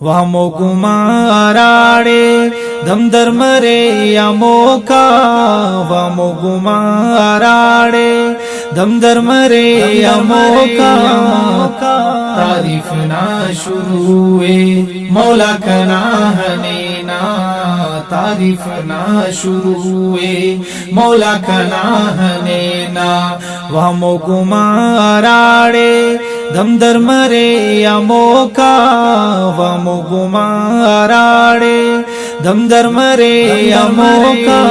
وامو گماراڑے دم در مرے یا موکا وامو گماراڑے دم در مرے یا موکا تعریف نہ شروع مولا کنا ہنینا تعریف نہ شروع مولا کنا ہنینا وامو گماراڑے دم در مرے یا موکا وامو گماراڑے دم در مرے یا موکا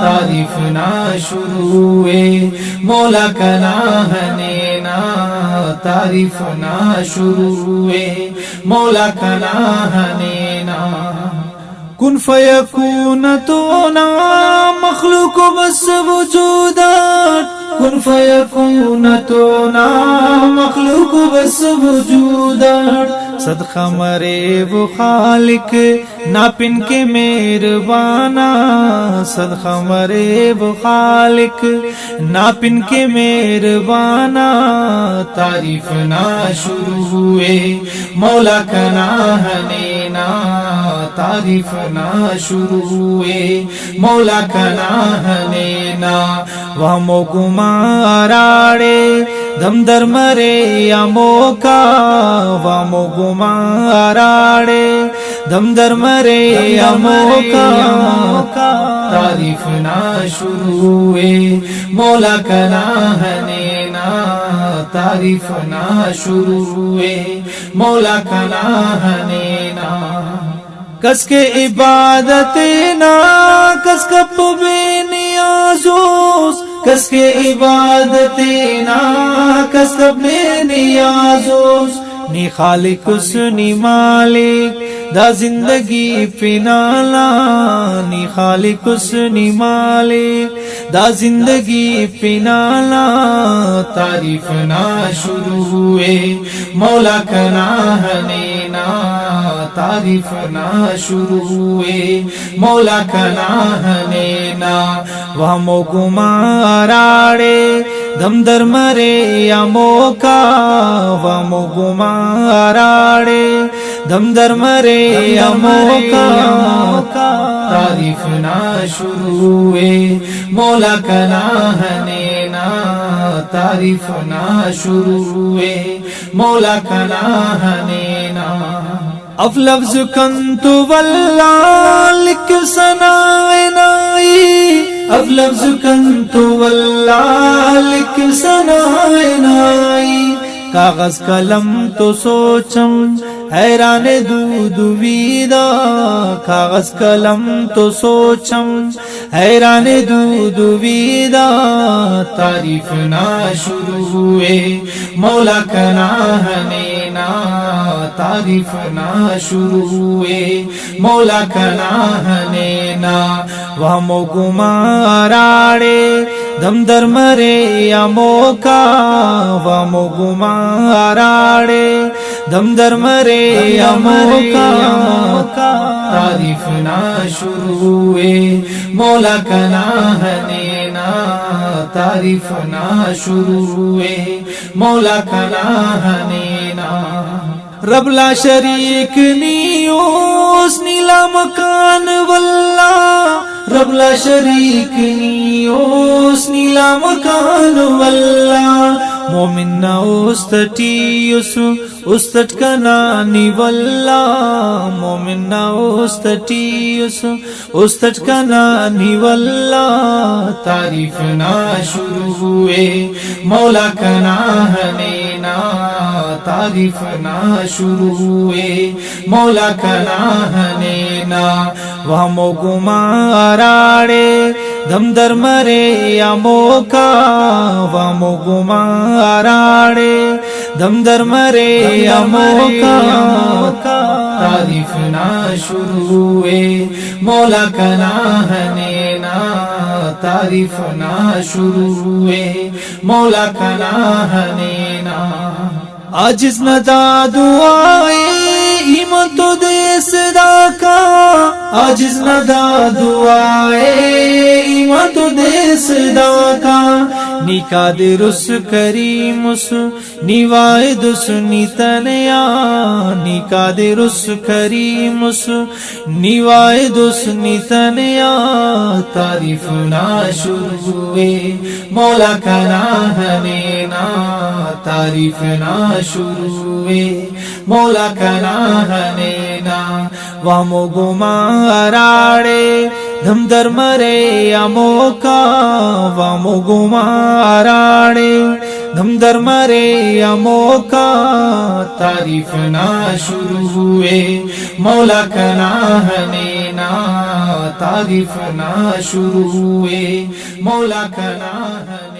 تعریف نہ شروع مولا کنا ہنینا تعریف نہ شروع مولا کنا ہنینا کن فیکون تو نا مخلوق بس وجودات کن فیکون تو نا مخلوق بس وجودات صدقہ مرے وہ خالق ناپن کے مہربانا صدقہ مرے وہ خالق ناپن کے مہربانا تعریف نہ شروع مولا کنا ہنینا تعریف نہ شروع مولا کنا ہنینا وامو گماراڑے دم در مرے یا موکا وامو گماراڑے دم در مرے یا موکا تعریف نہ شروع مولا کنا ہنینا تعریف نہ شروع مولا کنا ہنینا کس کے عبادت نا کس کپ بے نیازوس کس کے عبادت نا کس کپ بے نیازوس نی خالق اس نی مالک دا زندگی پنالا نی خالق اس نی مالک دا زندگی پنالا تعریف نہ شروع مولا کنا ہنینا تعریف نہ شروع مولا کنا ہنینا وامو گماراڑے دم در مرے یا موکا وامو گماراڑے دم در مرے یا موکا تعریف نہ شروع مولا کنا ہنینا تعریف نہ شروع مولا کنا ہنینا اب لفظ کنت واللہ لکھ سنائے نائی اب لفظ کنت واللہ لکھ سنائے نائی کاغذ قلم تو سوچم حیران دود ویدا کاغذ قلم تو سوچم حیران دود ویدا تعریف نہ شروع مولا کنا ہنینا تعریف نہ شروع مولا کنا ہنینا وامو گماراڑے دم در مرے یا موکا وامو گماراڑے دم در مرے یا موکا تعریف نہ شروع مولا کنا ہنینا تعریف نہ شروع مولا کنا ہنینا رب لا شریک نیوس نیلا مکان واللہ رب لا شریک نیوس نیلا مکان واللہ مومن نہ استٹیوس استٹ کنانی واللہ مومن نہ استٹیوس استٹ کنانی واللہ تعریف نہ شروع مولا کنا ہنینا تعریف نہ شروع مولا کنا ہنینا وامو گماراڑے دم در مرے یا موکا وامو گماراڑے دم در مرے یا موکا تعریف نہ شروع مولا کنا ہنینا تعریف نہ شروع مولا کنا ہنینا عاجز نہ دا دعائے ایمان تو دے صدا کا عاجز ندا دعائے ایمان تو دے صدا کا نکا دے رس کریم اس نیوائے دس نیتنیا نکا دے رس کریم اس نیوائے دس نیتنیا تعریف نا شروع مولا کا ناہنینا تعریف نا شروع مولا کا ناہنینا وامو گماراڑے دھم در مرے اموکا وامو گماراڑے دھم در مرے اموکا تعریف نا شروع مولا کا ناہنینا تعریف نا شروع مولا کا ناہنینا